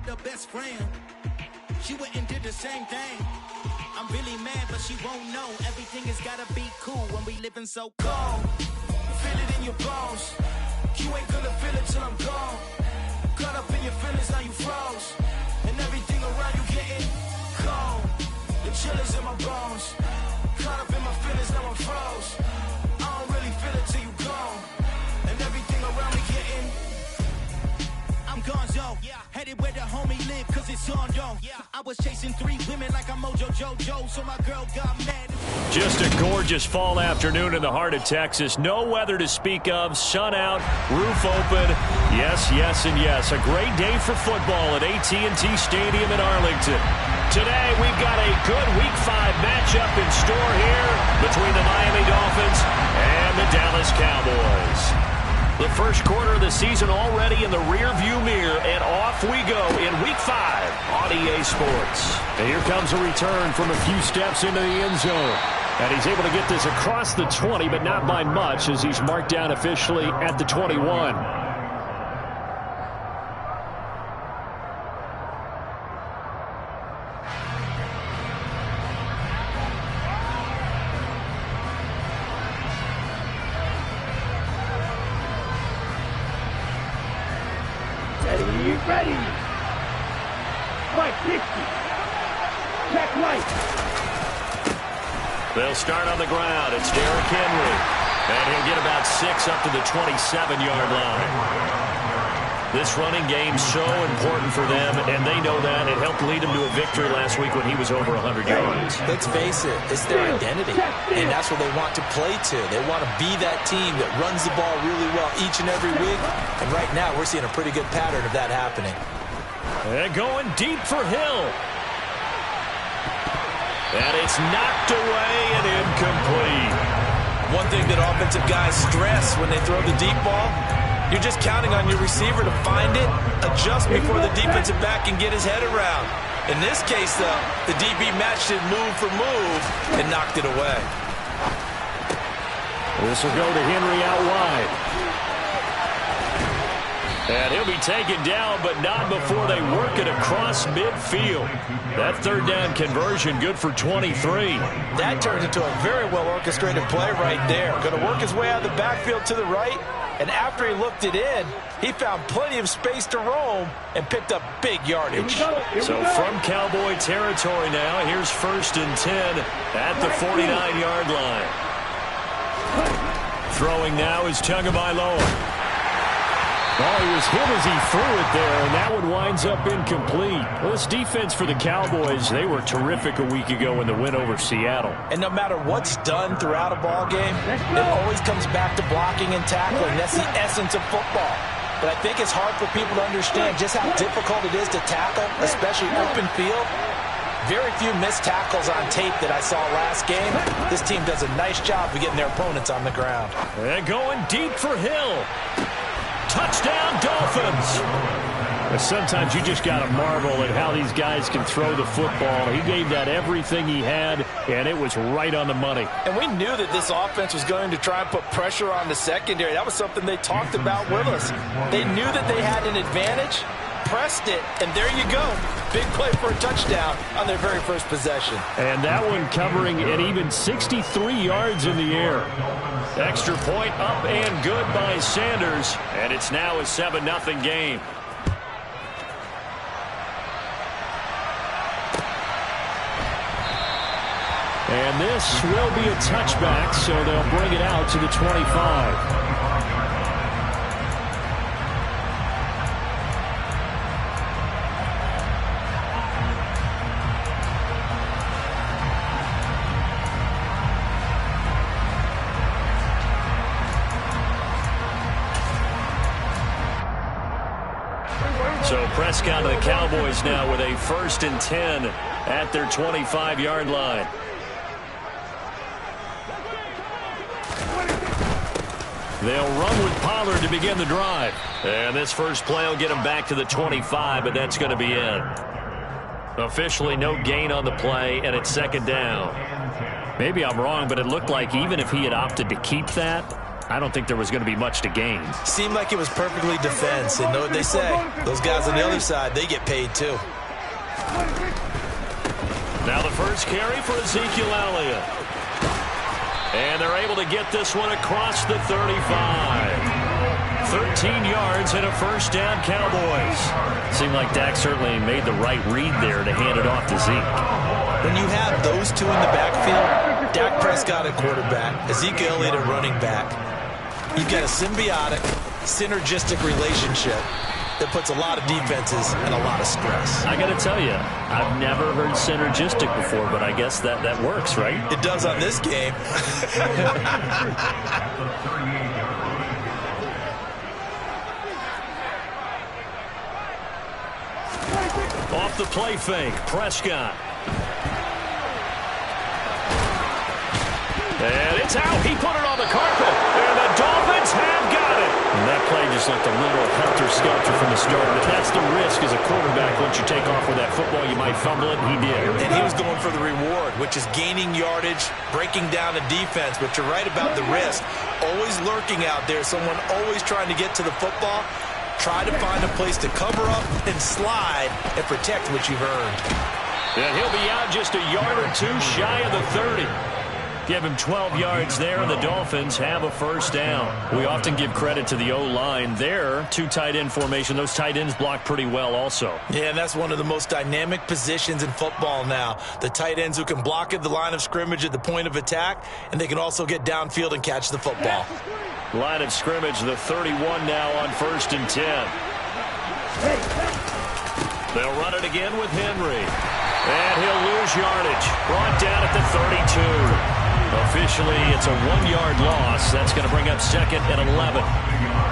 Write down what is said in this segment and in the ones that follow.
her best friend. She went and did the same thing. I'm really mad, but she won't know. Everything has gotta be cool when we living so cold. Feel it in your bones. You ain't gonna feel it till I'm gone. Caught up in your feelings, now you froze. And everything around you getting cold. The chill is in my bones. Caught up in my feelings, now I'm froze. I don't really feel it till you gone. And everything around me getting I'm gonzo, headed where the homie live, cause it's on, yo. I was chasing 3 women like I'm Mojo Jojo, so my girl got mad. Just a gorgeous fall afternoon in the heart of Texas. No weather to speak of, sun out, roof open. Yes, yes, and yes. A great day for football at AT&T Stadium in Arlington. Today, we've got a good Week 5 matchup in store here between the Miami Dolphins and the Dallas Cowboys. The first quarter of the season already in the rear-view mirror, and off we go in Week 5 on EA Sports. And here comes a return from a few steps into the end zone. And he's able to get this across the 20, but not by much, as he's marked down officially at the 21. Ready. Mike 60. Check right. They'll start on the ground. It's Derrick Henry. And he'll get about 6 up to the 27-yard line. This running game's so important for them, and they know that. It helped lead them to a victory last week when he was over 100 yards. Let's face it, it's their identity, and that's what they want to play to. They want to be that team that runs the ball really well each and every week, and right now we're seeing a pretty good pattern of that happening. And going deep for Hill. And it's knocked away and incomplete. One thing that offensive guys stress when they throw the deep ball, you're just counting on your receiver to find it, adjust before the defensive back can get his head around. In this case, though, the DB matched it move for move and knocked it away. This will go to Henry out wide. And he'll be taken down, but not before they work it across midfield. That third down conversion good for 23. That turns into a very well-orchestrated play right there. Going to work his way out of the backfield to the right, and after he looked it in, he found plenty of space to roam and picked up big yardage. So from Cowboy territory now, here's 1st and 10 at the 49-yard line. Throwing now is Tagovailoa. Oh, he was hit as he threw it there, and that one winds up incomplete. Well, this defense for the Cowboys, they were terrific a week ago in the win over Seattle. And no matter what's done throughout a ball game, it always comes back to blocking and tackling. That's the essence of football. But I think it's hard for people to understand just how difficult it is to tackle, especially open field. Very few missed tackles on tape that I saw last game. This team does a nice job of getting their opponents on the ground. And going deep for Hill. Touchdown, Dolphins! But sometimes you just got to marvel at how these guys can throw the football. He gave that everything he had, and it was right on the money. And we knew that this offense was going to try and put pressure on the secondary. That was something they talked about with us. They knew that they had an advantage, pressed it, and there you go. Big play for a touchdown on their very first possession. And that one covering an even 63 yards in the air. Extra point up and good by Sanders. And it's now a 7-0 game. And this will be a touchback, so they'll bring it out to the 25. So Prescott and the Cowboys now with a 1st and 10 at their 25-yard line. They'll run with Pollard to begin the drive. And this first play will get them back to the 25, but that's going to be it. Officially no gain on the play, and it's 2nd down. Maybe I'm wrong, but it looked like even if he had opted to keep that, I don't think there was going to be much to gain. Seemed like it was perfectly defense. And know what they say? Those guys on the other side, they get paid too. Now the first carry for Ezekiel Elliott. And they're able to get this one across the 35. 13 yards and a first down, Cowboys. Seemed like Dak certainly made the right read there to hand it off to Zeke. When you have those two in the backfield, Dak Prescott at quarterback, Ezekiel Elliott at running back, you've got a symbiotic, synergistic relationship that puts a lot of defenses in a lot of stress. I got to tell you, I've never heard synergistic before, but I guess that works, right? It does on this game. Off the play fake, Prescott. And it's out. He put it on the carpet. And the Dolphins have got it. And that play just looked a little helter-skelter from the start. But that's the risk as a quarterback. Once you take off with that football, you might fumble it, and he did. And he was going for the reward, which is gaining yardage, breaking down the defense. But you're right about the risk. Always lurking out there. Someone always trying to get to the football. Try to find a place to cover up and slide and protect what you've earned. And he'll be out just a yard or two shy of the 30. Give him 12 yards there, and the Dolphins have a first down. We often give credit to the O-line there. Two tight end formation. Those tight ends block pretty well also. Yeah, and that's one of the most dynamic positions in football now. The tight ends who can block at the line of scrimmage at the point of attack, and they can also get downfield and catch the football. Line of scrimmage, the 31 now on 1st and 10. They'll run it again with Henry. And he'll lose yardage. Brought down at the 32. Officially, it's a 1-yard loss. That's going to bring up 2nd and 11.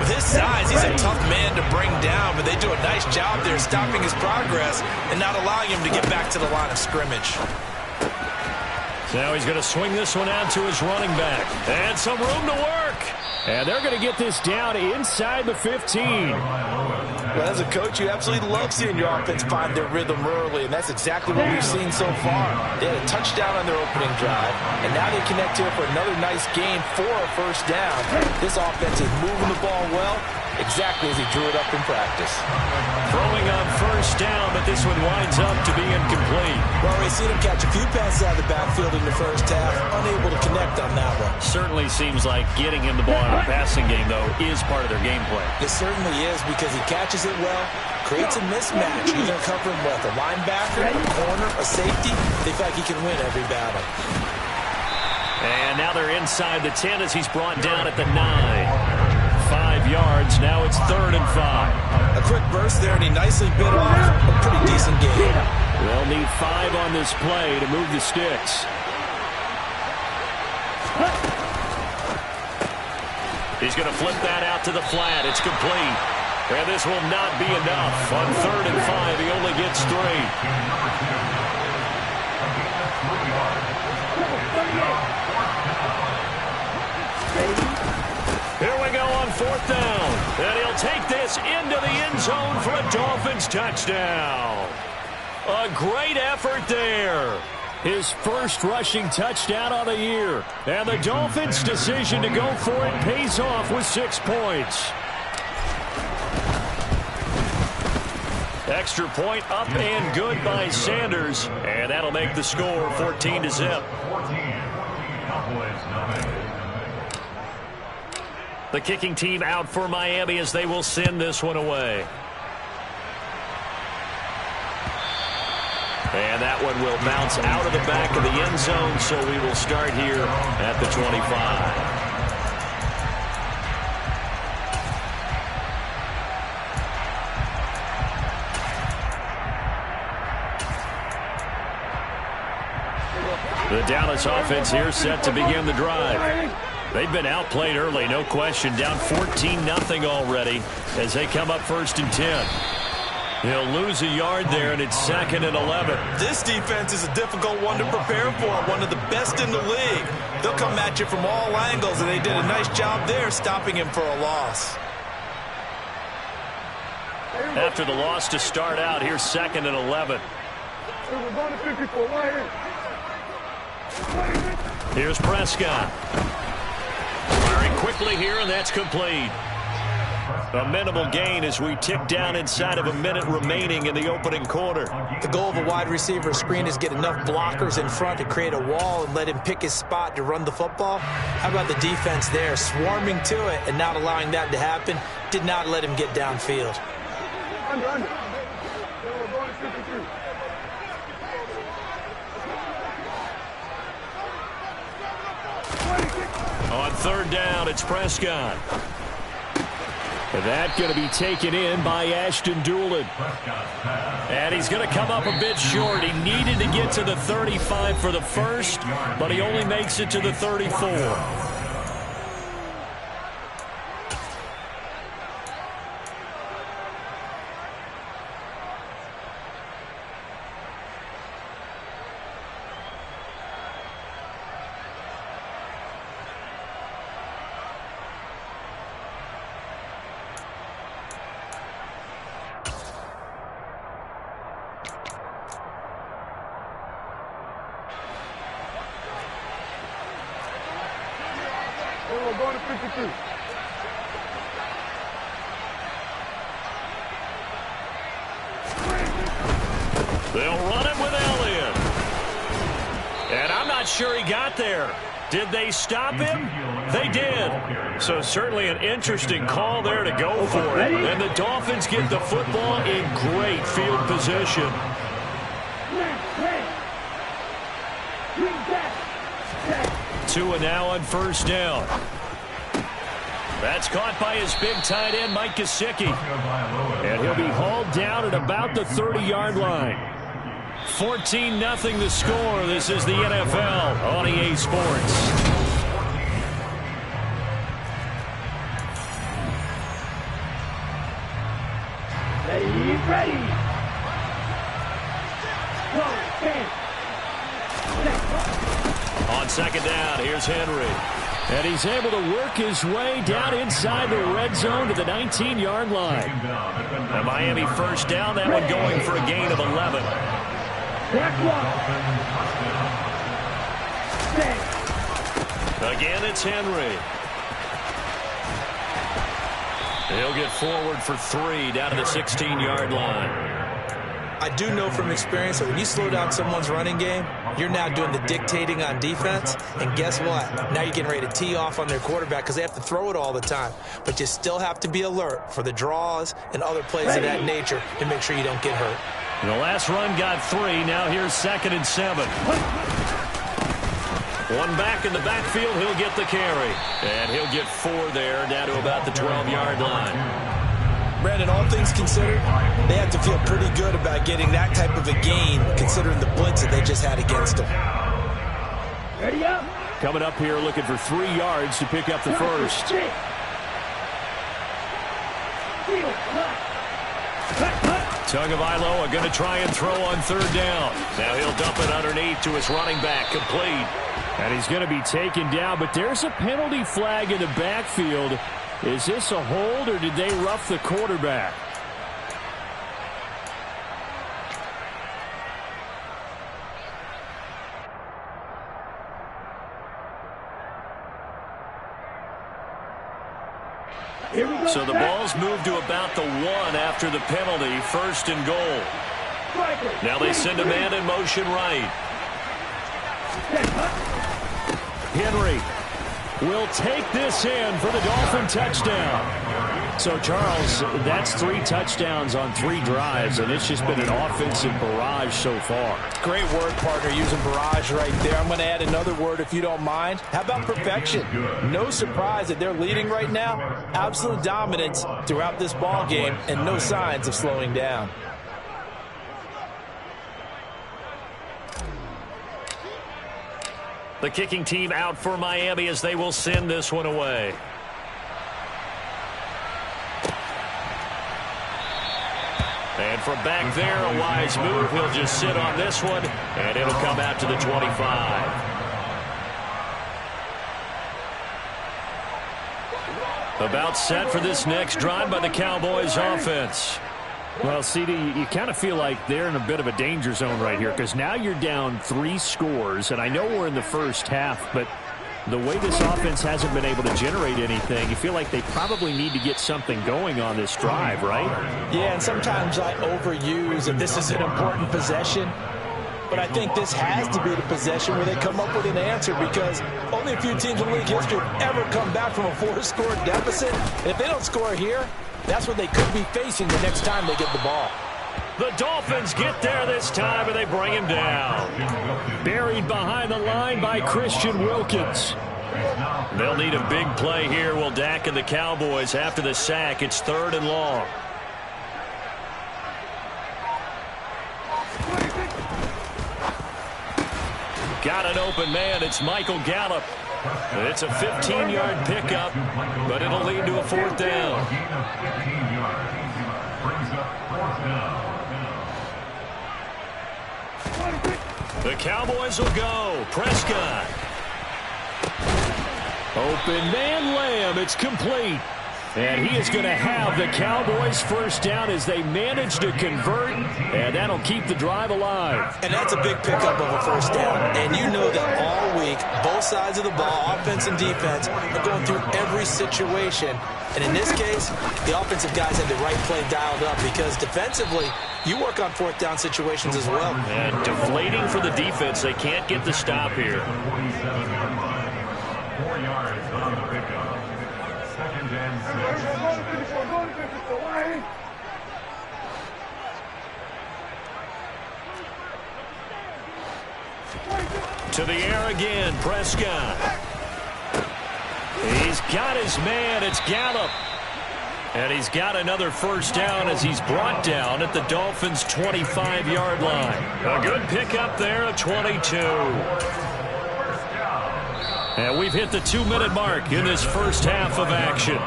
With his size, he's a tough man to bring down, but they do a nice job there stopping his progress and not allowing him to get back to the line of scrimmage. Now he's going to swing this one out to his running back. And some room to work. And they're going to get this down inside the 15. Well, as a coach, you absolutely love seeing your offense find their rhythm early, and that's exactly what we've seen so far. They had a touchdown on their opening drive, and now they connect here for another nice game for a first down. This offense is moving the ball well, exactly as he drew it up in practice. Throwing on first down, but this one winds up to be incomplete. Well, we've seen him catch a few passes out of the backfield in the first half, unable to connect on that one. Certainly seems like getting him the ball in a passing game, though, is part of their game plan. It certainly is because he catches it well, creates a mismatch. You're going to cover him with a linebacker, a corner, a safety. They feel like he can win every battle. And now they're inside the 10 as he's brought down at the 9. 5 yards. Now it's 3rd and 5. A quick burst there, and he nicely bit off a pretty decent game. They'll need 5 on this play to move the sticks. He's going to flip that out to the flat. It's complete. And this will not be enough. On 3rd and 5, he only gets 3. Here we go on 4th down. And he'll take this into the end zone for a Dolphins touchdown. A great effort there. His first rushing touchdown on the year. And the Dolphins' decision to go for it pays off with 6 points. Extra point up and good by Sanders. And that'll make the score 14-0. The kicking team out for Miami as they will send this one away. And that one will bounce out of the back of the end zone, so we will start here at the 25. The Dallas offense here set to begin the drive. They've been outplayed early, no question. Down 14-0 already as they come up 1st and 10. He'll lose a yard there, and it's 2nd and 11. This defense is a difficult one to prepare for, one of the best in the league. They'll come at you from all angles, and they did a nice job there stopping him for a loss. After the loss to start out, here's 2nd and 11. Here's Prescott. Firing quickly here, and that's complete. A minimal gain as we tick down inside of a minute remaining in the opening quarter. The goal of a wide receiver screen is get enough blockers in front to create a wall and let him pick his spot to run the football. How about the defense there, swarming to it and not allowing that to happen? Did not let him get downfield. Under. On third down, it's Prescott. That going to be taken in by Ashton Dulin. And he's going to come up a bit short. He needed to get to the 35 for the first, but he only makes it to the 34. We're going to 52. They'll run it with Elliott. And I'm not sure he got there. Did they stop him? They did. So certainly an interesting call there to go for it. And the Dolphins get the football in great field position. Tua now on first down. That's caught by his big tight end, Mike Gesicki. And he'll be hauled down at about the 30-yard line. 14-0 the score. This is the NFL on EA Sports. Ready. On second down, here's Henry. And he's able to work his way down inside the red zone to the 19-yard line. The Miami first down, that one going for a gain of 11. Again, it's Henry. He'll get forward for 3 down to the 16-yard line. I do know from experience that when you slow down someone's running game, you're now doing the dictating on defense. And guess what? Now you're getting ready to tee off on their quarterback because they have to throw it all the time. But you still have to be alert for the draws and other plays of that nature to make sure you don't get hurt. And the last run got 3. Now here's 2nd and 7. One back in the backfield. He'll get the carry. And he'll get 4 there down to about the 12-yard line. Brandon, all things considered, they have to feel pretty good about getting that type of a gain considering the blitz that they just had against them. Ready up. Coming up here looking for 3 yards to pick up the first. Tagovailoa going to try and throw on third down. Now he'll dump it underneath to his running back, complete. And he's going to be taken down, but there's a penalty flag in the backfield. Is this a hold, or did they rough the quarterback? So the ball's moved to about the 1 after the penalty, 1st and goal. Now they send a man in motion right. Henry will take this in for the Dolphin touchdown. So, Charles, that's 3 touchdowns on 3 drives, and it's just been an offensive barrage so far. Great word, partner, using barrage right there. I'm going to add another word if you don't mind. How about perfection? No surprise that they're leading right now. Absolute dominance throughout this ball game and no signs of slowing down. The kicking team out for Miami as they will send this one away. And from back there, a wise move. He'll just sit on this one, and it'll come out to the 25. About set for this next drive by the Cowboys offense. Well, CD, you kind of feel like they're in a bit of a danger zone right here because now you're down 3 scores, and I know we're in the first half, but The way this offense hasn't been able to generate anything, you feel like they probably need to get something going on this drive, right? Yeah, and sometimes I overuse that this is an important possession. But I think this has to be the possession where they come up with an answer, because only a few teams in league history have ever come back from a 4-score deficit. And if they don't score here, that's what they could be facing the next time they get the ball. The Dolphins get there this time, and they bring him down. Buried behind the line by Christian Wilkins. They'll need a big play here. Will Dak and the Cowboys after the sack. It's 3rd and long. Got an open man. It's Michael Gallup. It's a 15-yard pickup, but it'll lead to a 4th down. The Cowboys will go. Prescott. Open man, Lamb. It's complete. And he is going to have the Cowboys' 1st down as they manage to convert, and that'll keep the drive alive. And that's a big pickup of a 1st down. And you know that all week, both sides of the ball, offense and defense, are going through every situation. And in this case, the offensive guys had the right play dialed up, because defensively, you work on 4th down situations as well. And deflating for the defense. They can't get the stop here. 4 yards on the pickup. 2nd and 6. To the air again, Prescott. He's got his man. It's Gallup. And he's got another 1st down as he's brought down at the Dolphins' 25-yard line. A good pickup there at 22. And we've hit the 2-minute mark in this first half of action.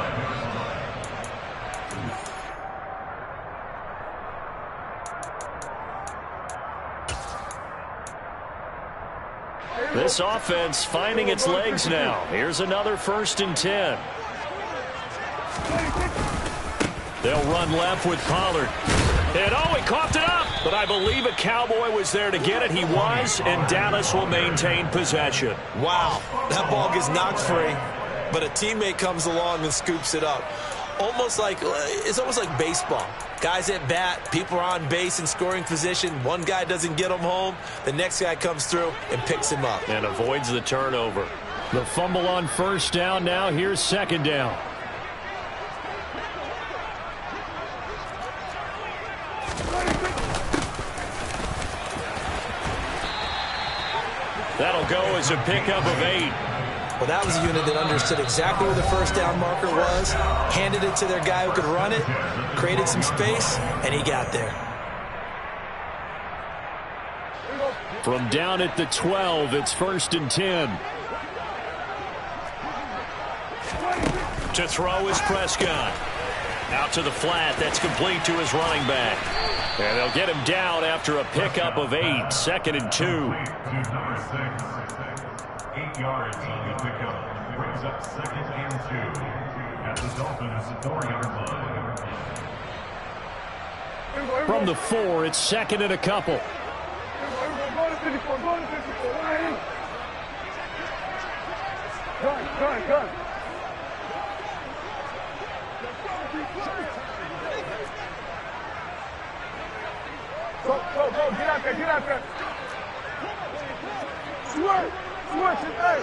This offense finding its legs now. Here's another 1st and 10. They'll run left with Pollard. And he coughed it up. But I believe a Cowboy was there to get it. He was, and Dallas will maintain possession. Wow, that ball gets knocked free, but a teammate comes along and scoops it up. It's almost like baseball. Guys at bat, people are on base in scoring position. One guy doesn't get him home. The next guy comes through and picks him up. And avoids the turnover. The fumble on 1st down now. Here's 2nd down. That'll go as a pickup of 8. Well, that was a unit that understood exactly where the 1st down marker was, handed it to their guy who could run it, created some space, and he got there. From down at the 12, it's 1st and 10. To throw is Prescott. Out to the flat. That's complete to his running back. And they'll get him down after a pickup of 8. 2nd and 2. 8 yards on the pickup. Brings up 2nd and 2. At the Dolphins' 4-yard line. From the 4, it's 2nd and a couple. Gun. Go, get out there. Swerve, hey.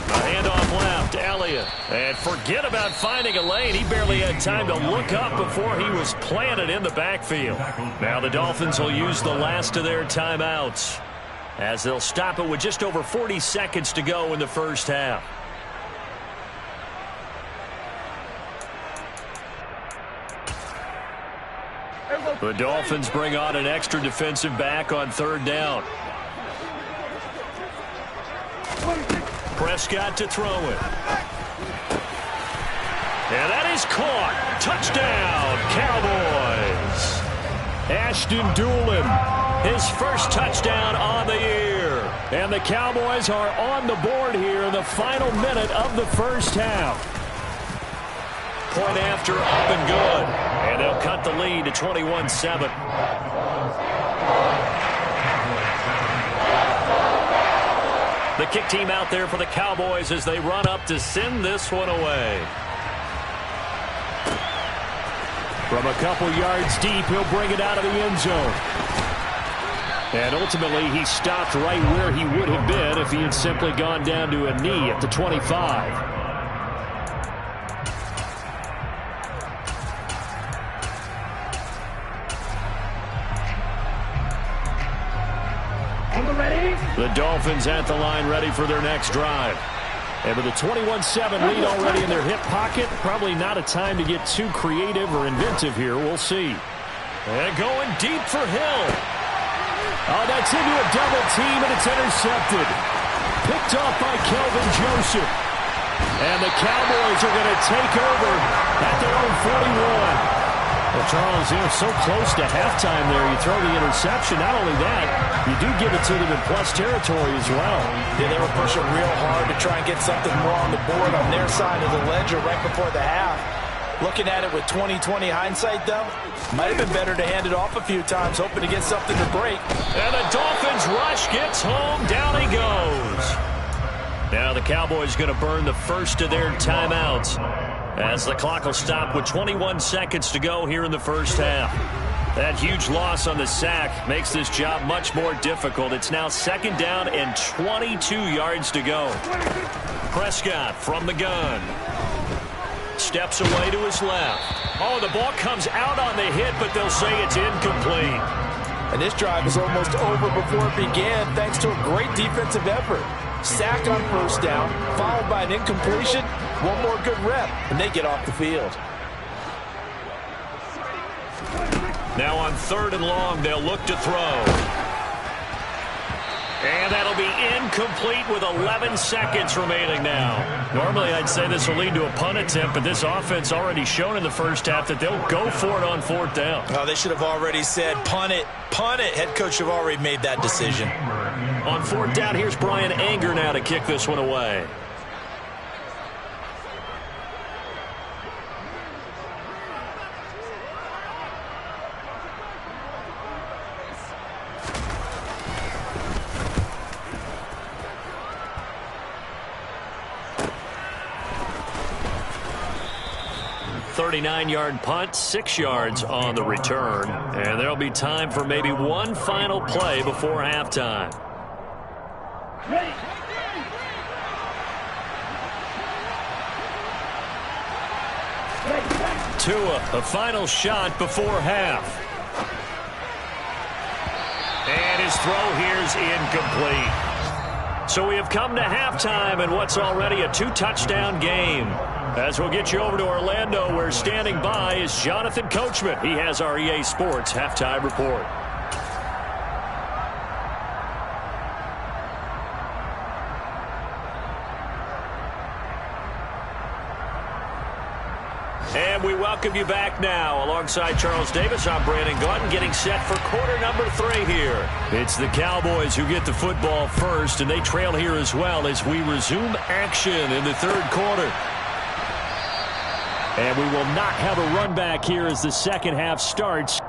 A handoff left, Elliott. And forget about finding a lane. He barely had time to look up before he was planted in the backfield. Now the Dolphins will use the last of their timeouts, as they'll stop it with just over 40 seconds to go in the first half. The Dolphins bring on an extra defensive back on 3rd down. Prescott to throw it. And that is caught. Touchdown, Cowboys. Ashton Dulin, his first touchdown on the year. And the Cowboys are on the board here in the final minute of the first half. Point after up and good. And they'll cut the lead to 21-7. The kick team out there for the Cowboys as they run up to send this one away. From a couple yards deep, he'll bring it out of the end zone. And ultimately, he stopped right where he would have been if he had simply gone down to a knee at the 25. The Dolphins at the line ready for their next drive. And with a 21-7 lead already in their hip pocket, probably not a time to get too creative or inventive here. We'll see. And going deep for Hill. Oh, that's into a double team, and it's intercepted. Picked off by Kelvin Joseph. And the Cowboys are going to take over at their own 41. Well, Charles, so close to halftime there. You throw the interception. Not only that, you do give it to them in plus territory as well. Yeah, they were pushing real hard to try and get something more on the board on their side of the ledger right before the half. Looking at it with 20/20 hindsight, though, might have been better to hand it off a few times, hoping to get something to break. And the Dolphins rush gets home. Down he goes. Now the Cowboys going to burn the first of their timeouts, as the clock will stop with 21 seconds to go here in the first half. That huge loss on the sack makes this job much more difficult. It's now 2nd down and 22 yards to go. Prescott from the gun. Steps away to his left. Oh, the ball comes out on the hit, but they'll say it's incomplete. And this drive is almost over before it began thanks to a great defensive effort. Sack on first down, followed by an incompletion. One more good rep, and they get off the field. Now on 3rd and long, they'll look to throw. And that'll be incomplete with 11 seconds remaining now. Normally, I'd say this will lead to a punt attempt, but this offense already shown in the first half that they'll go for it on 4th down. Oh, they should have already said, punt it, punt it. Head coach should have already made that decision. On 4th down, here's Brian Anger now to kick this one away. .39-yard punt, 6 yards on the return. And there'll be time for maybe one final play before halftime. Tua, a final shot before half. And his throw here's incomplete. So we have come to halftime in what's already a 2-touchdown game. As we'll get you over to Orlando, where standing by is Jonathan Coachman. He has our EA Sports halftime report. And we welcome you back now. Alongside Charles Davis, I'm Brandon Gaudin, getting set for quarter number 3 here. It's the Cowboys who get the football first, and they trail here as well as we resume action in the 3rd quarter. And we will not have a run back here as the 2nd half starts.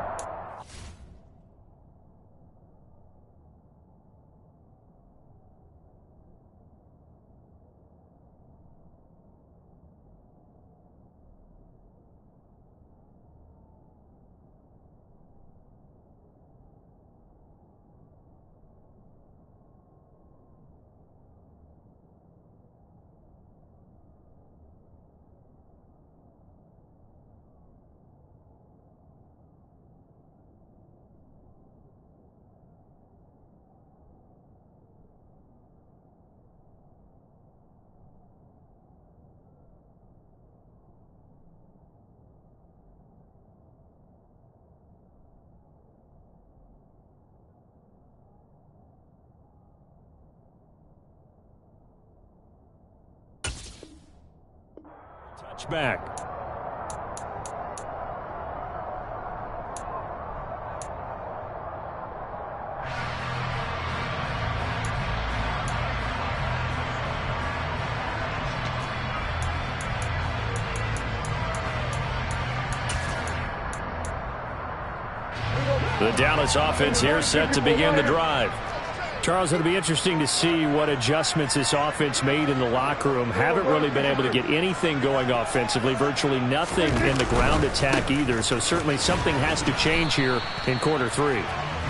Touchback. The Dallas offense here set to begin the drive. Charles, it'll be interesting to see what adjustments this offense made in the locker room. Haven't really been able to get anything going offensively, virtually nothing in the ground attack either. So certainly something has to change here in quarter 3.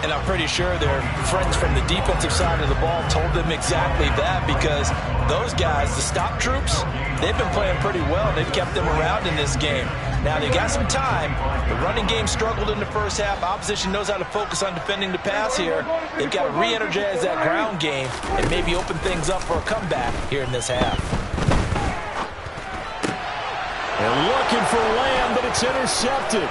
And I'm pretty sure their friends from the defensive side of the ball told them exactly that, because those guys, the stop troops, they've been playing pretty well. They've kept them around in this game. Now, they got some time. The running game struggled in the first half. Opposition knows how to focus on defending the pass here. They've got to re-energize that ground game and maybe open things up for a comeback here in this half. They're looking for Lamb, but it's intercepted.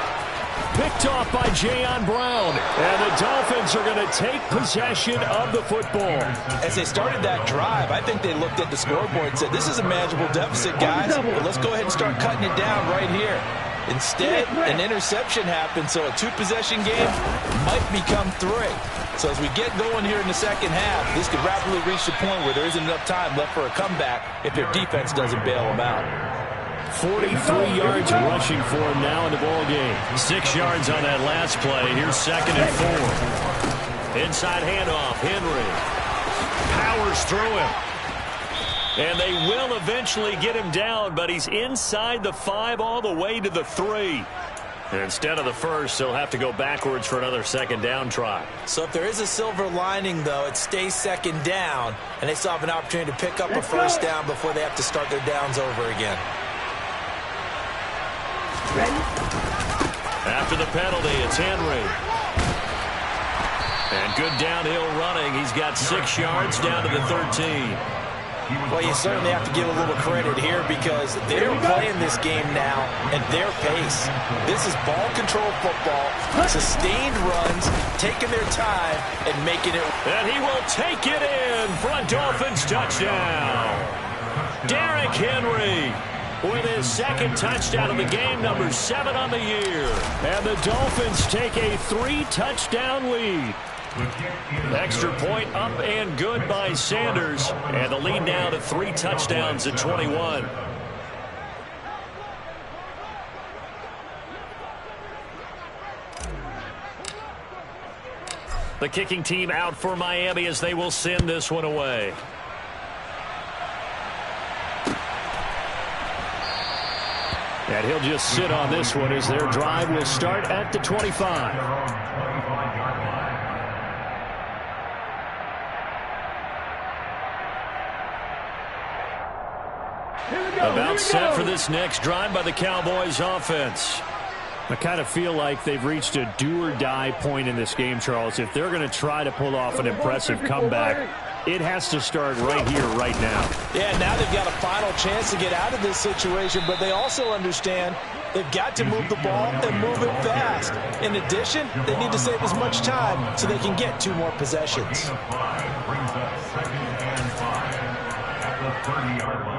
Picked off by Jayon Brown. And the Dolphins are going to take possession of the football. As they started that drive, I think they looked at the scoreboard and said, this is a manageable deficit, guys, but let's go ahead and start cutting it down right here. Instead, an interception happened, so a 2-possession game might become 3. So as we get going here in the second half, this could rapidly reach the point where there isn't enough time left for a comeback if their defense doesn't bail them out. 43 yards rushing for him now in the ball game. 6 yards on that last play. Here's 2nd and 4. Inside handoff. Henry powers through him. And they will eventually get him down, but he's inside the 5 all the way to the 3. And instead of the first, they'll have to go backwards for another 2nd down try. So if there is a silver lining, though, it stays 2nd down, and they still have an opportunity to pick up a 1st down before they have to start their downs over again. After the penalty, it's Henry. And good downhill running. He's got 6 yards down to the 13. Well, you certainly have to give a little credit here because they're playing this game now at their pace. This is ball control football, sustained runs, taking their time and making it. And he will take it in for a Dolphins touchdown. Derrick Henry with his 2nd touchdown of the game, number 7 on the year. And the Dolphins take a 3-touchdown lead. Extra point up and good by Sanders. And the lead now to 3 touchdowns at 21. The kicking team out for Miami as they will send this one away. And he'll just sit on this one as their drive will start at the 25. About set for this next drive by the Cowboys offense. I kind of feel like they've reached a do-or-die point in this game, Charles. If they're going to try to pull off an impressive comeback, it has to start right here, right now. Yeah, now they've got a final chance to get out of this situation, but they also understand they've got to move the ball and move it fast. In addition, they need to save as much time so they can get 2 more possessions. 5 brings up 2nd and 5 at the 30-yard line.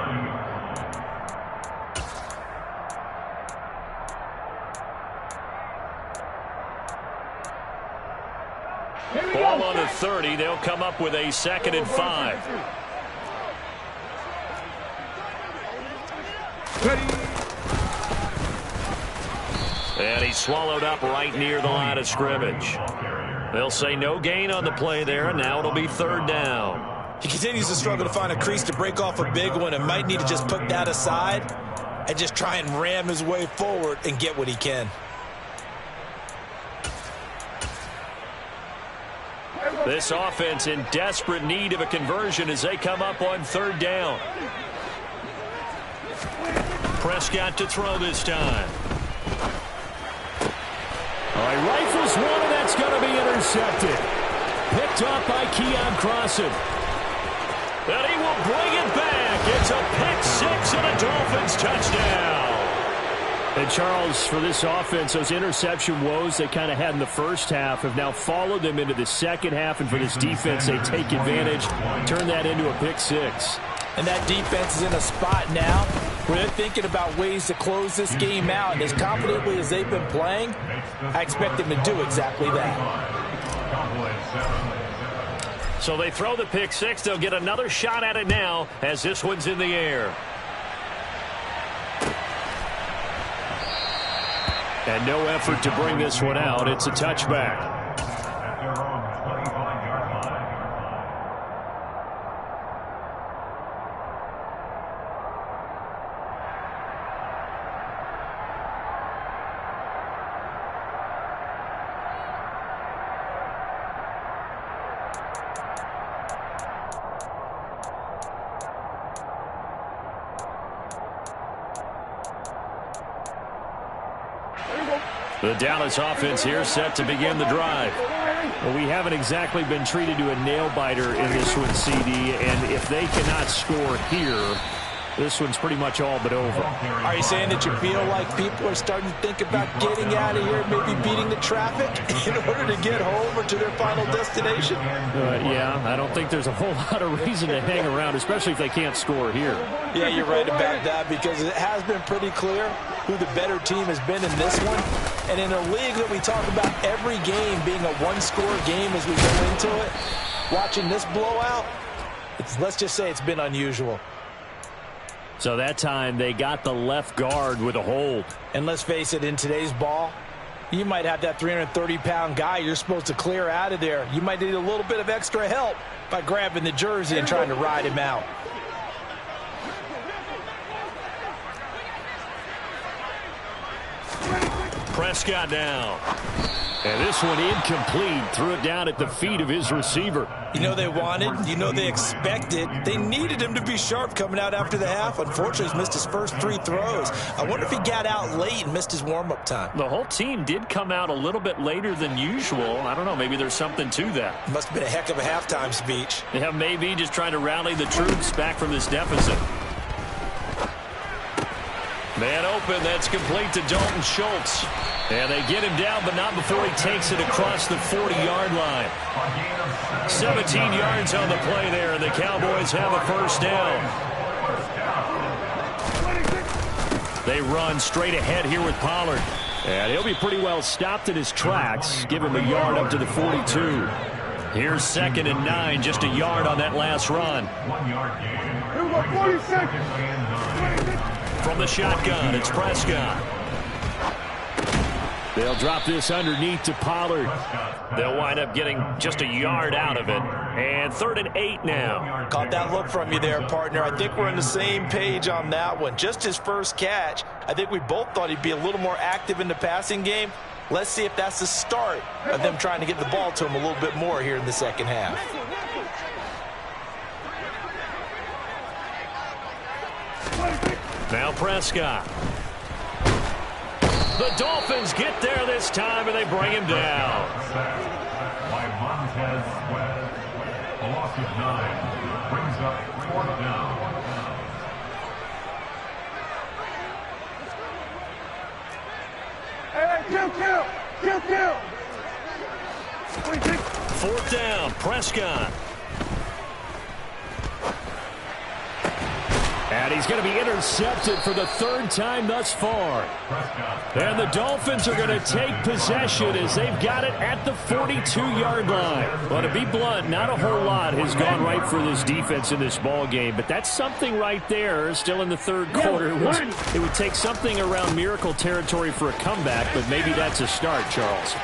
Ball on the 30. They'll come up with a 2nd and 5. And he's swallowed up right near the line of scrimmage. They'll say no gain on the play there, and now it'll be 3rd down. He continues to struggle to find a crease to break off a big one and might need to just put that aside and just try and ram his way forward and get what he can. This offense in desperate need of a conversion as they come up on 3rd down. Prescott to throw this time. All right, rifles one, and that's going to be intercepted. Picked off by Keon Crossan. And he will bring it back. It's a pick 6 and a Dolphins touchdown. And, Charles, for this offense, those interception woes they kind of had in the first half have now followed them into the second half. And for this defense, they take advantage, turn that into a pick 6. And that defense is in a spot now where they're thinking about ways to close this game out. And as confidently as they've been playing, I expect them to do exactly that. So they throw the pick 6. They'll get another shot at it now as this one's in the air. And no effort to bring this one out. It's a touchback. The Dallas offense here set to begin the drive. Well, we haven't exactly been treated to a nail-biter in this one, CD, and if they cannot score here, this one's pretty much all but over. Are you saying that you feel like people are starting to think about getting out of here, maybe beating the traffic in order to get home or to their final destination? Yeah, I don't think there's a whole lot of reason to hang around, especially if they can't score here. Yeah, you're right about that, because it has been pretty clear who the better team has been in this one. And in a league that we talk about every game being a one-score game as we go into it, watching this blowout, let's just say it's been unusual. So that time they got the left guard with a hold. And let's face it, in today's ball, you might have that 330-pound guy you're supposed to clear out of there. You might need a little bit of extra help by grabbing the jersey and trying to ride him out. Prescott down. And this one incomplete. Threw it down at the feet of his receiver. You know they wanted, you know they expected. They needed him to be sharp coming out after the half. Unfortunately, he's missed his first 3 throws. I wonder if he got out late and missed his warm-up time. The whole team did come out a little bit later than usual. I don't know, maybe there's something to that. Must have been a heck of a halftime speech. Yeah, maybe just trying to rally the troops back from this deficit. Man open, that's complete to Dalton Schultz. And they get him down, but not before he takes it across the 40-yard line. 17 yards on the play there, and the Cowboys have a first down. They run straight ahead here with Pollard. And he'll be pretty well stopped in his tracks. Give him a yard up to the 42. Here's 2nd and 9, just a yard on that last run. 1 yard gain. Here we go, 40 seconds. From the shotgun, it's Prescott. They'll drop this underneath to Pollard. They'll wind up getting just a yard out of it. And 3rd and 8 now. Caught that look from you there, partner. I think we're on the same page on that one. Just his first catch. I think we both thought he'd be a little more active in the passing game. Let's see if that's the start of them trying to get the ball to him a little bit more here in the second half. Now Prescott. The Dolphins get there this time, and they bring him down. By Montez Sweat. A loss of 9 brings up 4th down. Hey, kill. 4th down, Prescott. And he's going to be intercepted for the 3rd time thus far. And the Dolphins are going to take possession as they've got it at the 42-yard line. Well, to be blunt, not a whole lot has gone right for this defense in this ball game, but that's something right there. Still in the 3rd quarter. It would take something around miracle territory for a comeback, but maybe that's a start, Charles.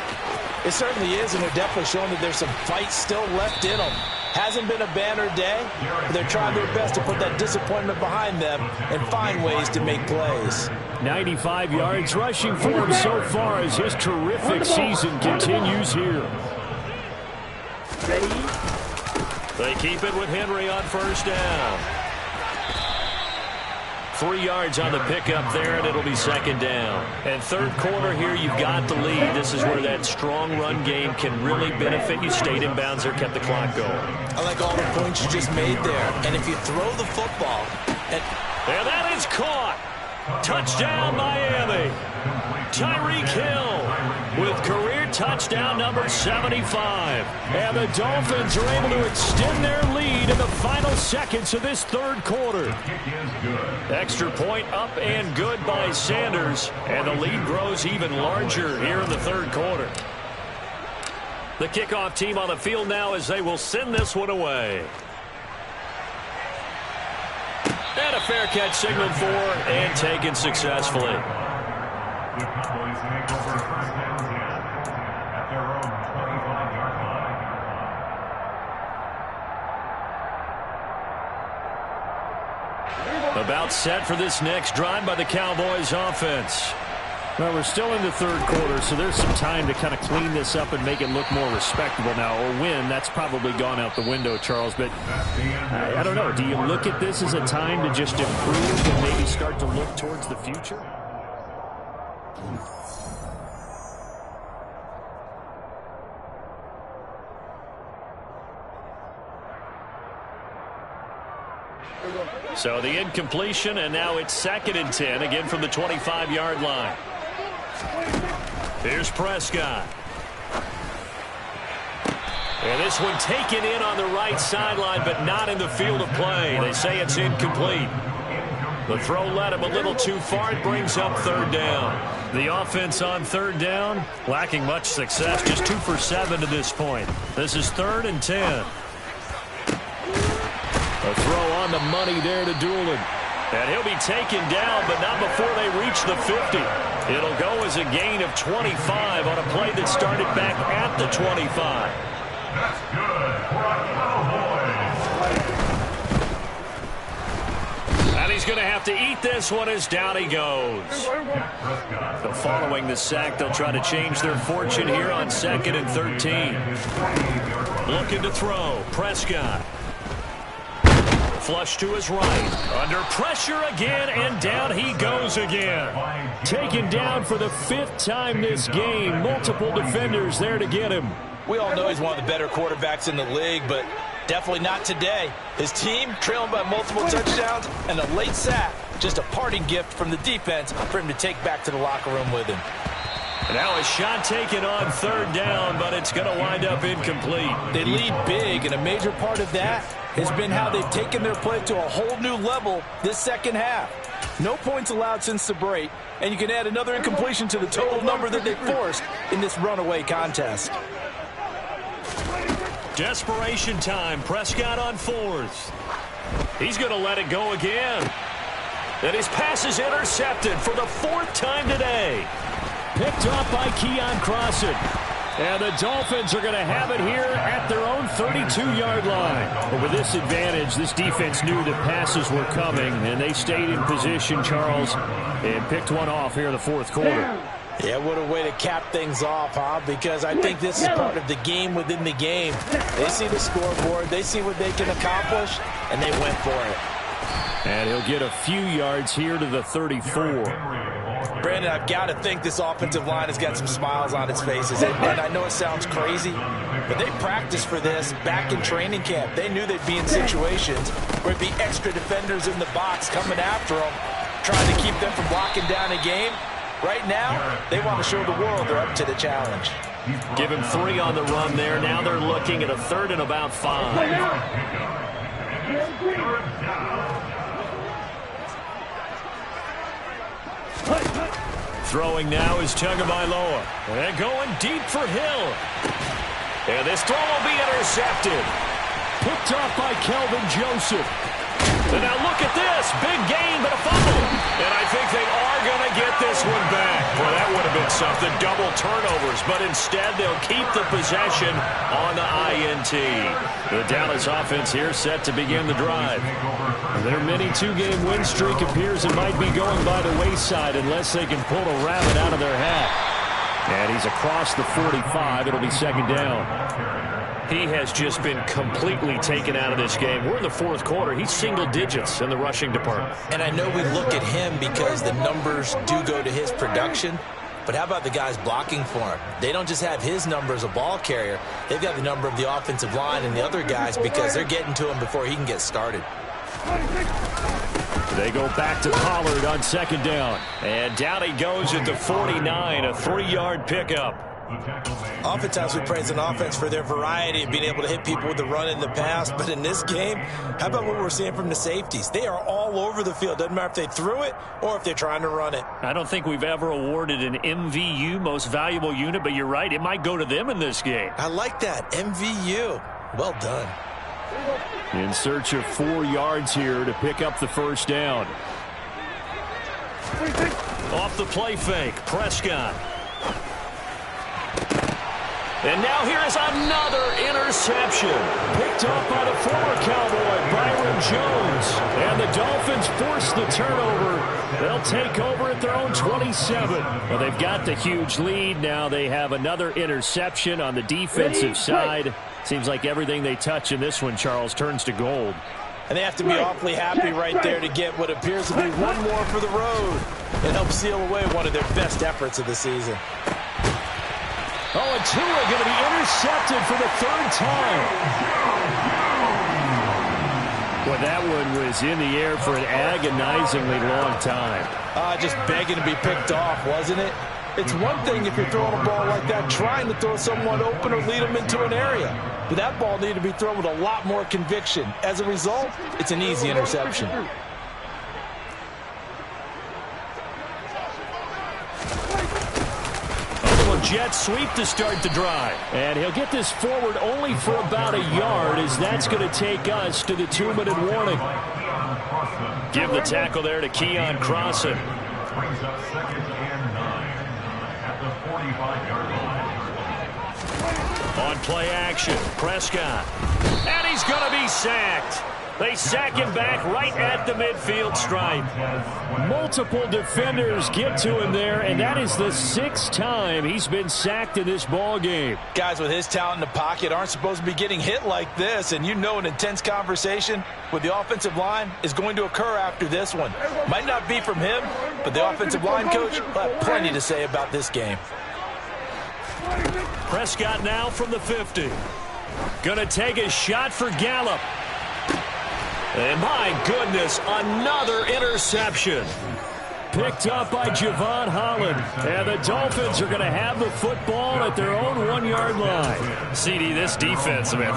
It certainly is, and they're definitely showing that there's some fight still left in them. Hasn't been a banner day, but they're trying their best to put that disappointment behind them and find ways to make plays. 95 yards rushing for him so far as his terrific season continues here. They keep it with Henry on 1st down. 3 yards on the pickup there, and it'll be 2nd down. And 3rd quarter here, you've got the lead. This is where that strong run game can really benefit you. Stayed in bounds there, kept the clock going. I like all the points you just made there. And if you throw the football... And that is caught. Touchdown, Miami. Tyreek Hill with career touchdown number 75. And the Dolphins are able to extend their lead in the final seconds of this 3rd quarter. Extra point up and good by Sanders. And the lead grows even larger here in the 3rd quarter. The kickoff team on the field now as they will send this one away. And a fair catch signaled for and taken successfully. The Cowboys make over 1st down at their own 25-yard line. About set for this next drive by the Cowboys offense. Well, we're still in the 3rd quarter, so there's some time to kind of clean this up and make it look more respectable now. Or win, that's probably gone out the window, Charles. But I don't know. Do you look at this as a time to just improve and maybe start to look towards the future? So the incompletion, and now it's 2nd and 10, again from the 25-yard line. Here's Prescott. And this one taken in on the right sideline, but not in the field of play. They say it's incomplete. The throw led him a little too far. It brings up 3rd down. The offense on 3rd down, lacking much success. Just 2 for 7 to this point. This is 3rd and 10. A throw on the money there to Doolin. And he'll be taken down, but not before they reach the 50. It'll go as a gain of 25 on a play that started back at the 25. That's good for a Cowboy. And he's going to have to eat this one as down he goes. So following the sack, they'll try to change their fortune here on 2nd and 13. Looking to throw. Prescott. Flush to his right. Under pressure again, and down he goes again. Taken down for the 5th time this game. Multiple defenders there to get him. We all know he's one of the better quarterbacks in the league, but definitely not today. His team trailing by multiple touchdowns and a late sack. Just a parting gift from the defense for him to take back to the locker room with him. Now a shot taken on 3rd down, but it's going to wind up incomplete. They lead big, and a major part of that has been how they've taken their play to a whole new level this second half. No points allowed since the break, and you can add another incompletion to the total number that they forced in this runaway contest. Desperation time. Prescott on 4th. He's going to let it go again. And his pass is intercepted for the 4th time today. Picked off by Keon Crossen. And the Dolphins are going to have it here at their own 32-yard line. But with this advantage, this defense knew that passes were coming, and they stayed in position, Charles, and picked one off here in the 4th quarter. Yeah, what a way to cap things off, huh? Because I think this is part of the game within the game. They see the scoreboard, they see what they can accomplish, and they went for it. And he'll get a few yards here to the 34. Brandon, I've got to think this offensive line has got some smiles on its faces. And I know it sounds crazy, but they practiced for this back in training camp. They knew they'd be in situations where it'd be extra defenders in the box coming after them, trying to keep them from blocking down a game. Right now, they want to show the world they're up to the challenge. Give him 3 on the run there. Now they're looking at a 3rd and about 5. Throwing now is Tagovailoa. And going deep for Hill. And this throw will be intercepted. Picked off by Kelvin Joseph. And now look at this. Big gain, but a fumble. And I think they are going to get this one back. Well, that would have been something. Double turnovers. But instead, they'll keep the possession on the INT. The Dallas offense here set to begin the drive. Their mini 2-game win streak appears it might be going by the wayside unless they can pull a rabbit out of their hat. And he's across the 45. It'll be 2nd down. He has just been completely taken out of this game. We're in the 4th quarter. He's single digits in the rushing department. And I know we look at him because the numbers do go to his production. But how about the guys blocking for him? They don't just have his number as a ball carrier. They've got the number of the offensive line and the other guys because they're getting to him before he can get started. They go back to Pollard on 2nd down. And down he goes at the 49, a 3-yard pickup. Oftentimes we praise an offense for their variety of being able to hit people with the run in the pass, but in this game, how about what we're seeing from the safeties? They are all over the field. Doesn't matter if they threw it or if they're trying to run it. I don't think we've ever awarded an MVU, most valuable unit, but you're right, it might go to them in this game. I like that, MVU. Well done. In search of 4 yards here to pick up the 1st down. Off the play fake, Prescott. And now here is another interception. Picked up by the former Cowboy, Byron Jones. And the Dolphins force the turnover. They'll take over at their own 27. Well, they've got the huge lead. Now they have another interception on the defensive side. Seems like everything they touch in this one, Charles, turns to gold. And they have to be awfully happy right there to get what appears to be one more for the road and help seal away one of their best efforts of the season. Oh, and Tua going to be intercepted for the 3rd time. Well, that one was in the air for an agonizingly long time. Just begging to be picked off, wasn't it? It's one thing if you're throwing a ball like that, trying to throw someone open or lead them into an area. But that ball needed to be thrown with a lot more conviction. As a result, it's an easy interception. Jet sweep to start the drive. And he'll get this forward only for about a yard, as that's going to take us to the 2-minute warning. Give the tackle there to Keon Crossan. Brings up 2nd and 9 at the 45-yard line. On play action, Prescott. And he's going to be sacked. They sack him back right at the midfield stripe. Multiple defenders get to him there, and that is the 6th time he's been sacked in this ball game. Guys with his talent in the pocket aren't supposed to be getting hit like this, and you know an intense conversation with the offensive line is going to occur after this one. Might not be from him, but the offensive line coach will have plenty to say about this game. Prescott now from the 50. Gonna take a shot for Gallup. And my goodness, another interception. Picked up by Javon Holland. And the Dolphins are going to have the football at their own 1-yard line. CD, this defense, man,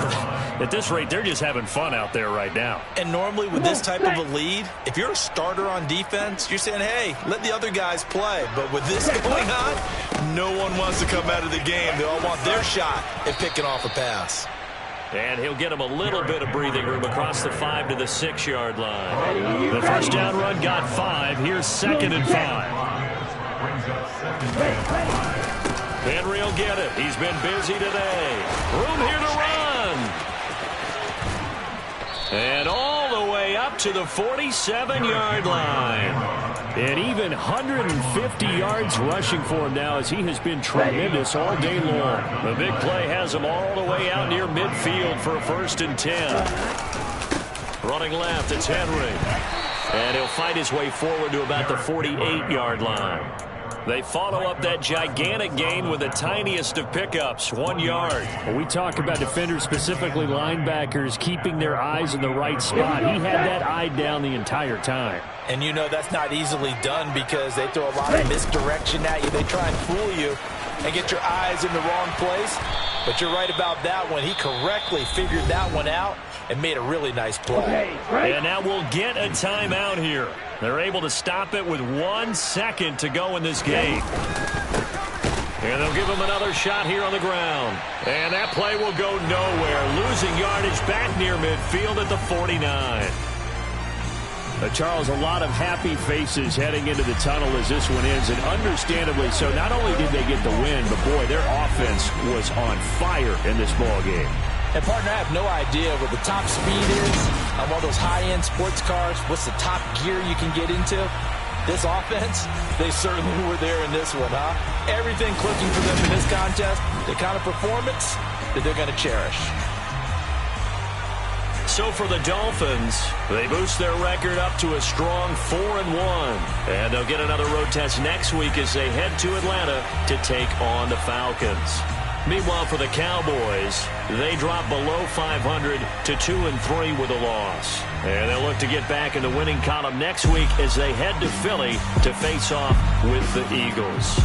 at this rate, they're just having fun out there right now. And normally with this type of a lead, if you're a starter on defense, you're saying, hey, let the other guys play. But with this going on, no one wants to come out of the game. They all want their shot at picking off a pass. And he'll get him a little bit of breathing room across the 5 to the 6-yard line. The first down run got 5. Here's 2nd and 5. Henry will get it. He's been busy today. Room here to run. And all the way up to the 47-yard line. And even 150 yards rushing for him now, as he has been tremendous all day long. The big play has him all the way out near midfield for a 1st and 10. Running left, it's Henry. And he'll fight his way forward to about the 48-yard line. They follow up that gigantic gain with the tiniest of pickups, 1 yard. When we talk about defenders, specifically linebackers, keeping their eyes in the right spot, he had that eye down the entire time. And you know that's not easily done because they throw a lot of misdirection at you. They try and fool you and get your eyes in the wrong place. But you're right about that one. He correctly figured that one out and made a really nice play. And now we'll get a timeout here. They're able to stop it with 1 second to go in this game. And they'll give him another shot here on the ground. And that play will go nowhere. Losing yardage back near midfield at the 49. Charles, a lot of happy faces heading into the tunnel as this one ends, and understandably so. Not only did they get the win, but boy, their offense was on fire in this ball game. And partner, I have no idea what the top speed is on one of those high-end sports cars. What's the top gear you can get into? This offense, they certainly were there in this one, huh? Everything clicking for them in this contest, the kind of performance that they're going to cherish. So for the Dolphins, they boost their record up to a strong 4-1. And they'll get another road test next week as they head to Atlanta to take on the Falcons. Meanwhile, for the Cowboys, they drop below 500 to 2-3 with a loss. And they'll look to get back in the winning column next week as they head to Philly to face off with the Eagles.